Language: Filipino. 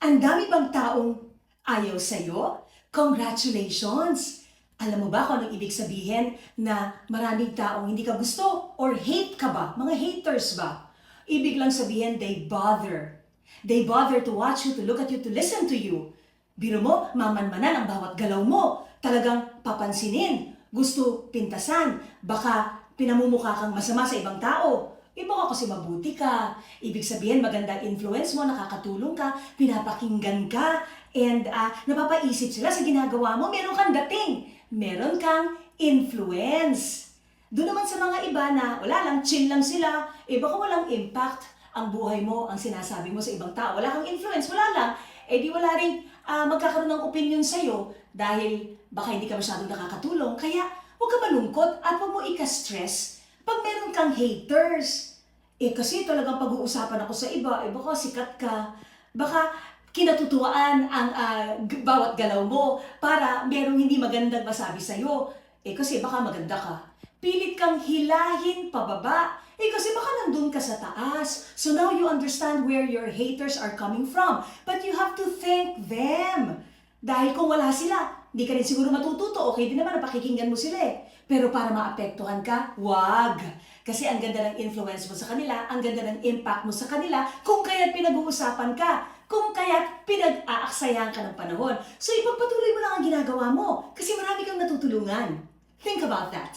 Ang dami bang taong ayaw sa'yo? Congratulations! Alam mo ba kung anong ibig sabihin na maraming taong hindi ka gusto or hate ka ba? Mga haters ba? Ibig lang sabihin, they bother. They bother to watch you, to look at you, to listen to you. Biro mo, mamanmanan ang bawat galaw mo. Talagang papansinin, gusto pintasan, baka pinamumukha kang masama sa ibang tao. Iba ka kasi mabuti ka. Ibig sabihin, magandang influence mo, nakakatulong ka, pinapakinggan ka, and napapaisip sila sa ginagawa mo. Meron kang dating. Meron kang influence. Doon naman sa mga iba na wala lang, chill lang sila, baka walang impact ang buhay mo, ang sinasabi mo sa ibang tao. Wala kang influence, wala lang. Di wala rin magkakaroon ng opinion sa'yo dahil baka hindi ka masyadong nakakatulong. Kaya huwag ka malungkot at huwag mo ika-stress pag meron kang haters. Kasi talagang pag-uusapan ako sa iba, baka sikat ka, baka kinatutuwaan ang bawat galaw mo para merong hindi magandang masabi sa'yo. Kasi baka maganda ka. Pilit kang hilahin pababa. Kasi baka nandun ka sa taas. So now you understand where your haters are coming from. But you have to thank them. Dahil kung wala sila, hindi ka rin siguro matututo. Okay din naman na pakikinggan mo sila Pero para maapektuhan ka, wag. Kasi ang ganda ng influence mo sa kanila, ang ganda ng impact mo sa kanila, kung kaya't pinag-uusapan ka, kung kaya't pinag-aaksayahan ka ng panahon. So ipagpatuloy mo lang ang ginagawa mo kasi marami kang natutulungan. Think about that.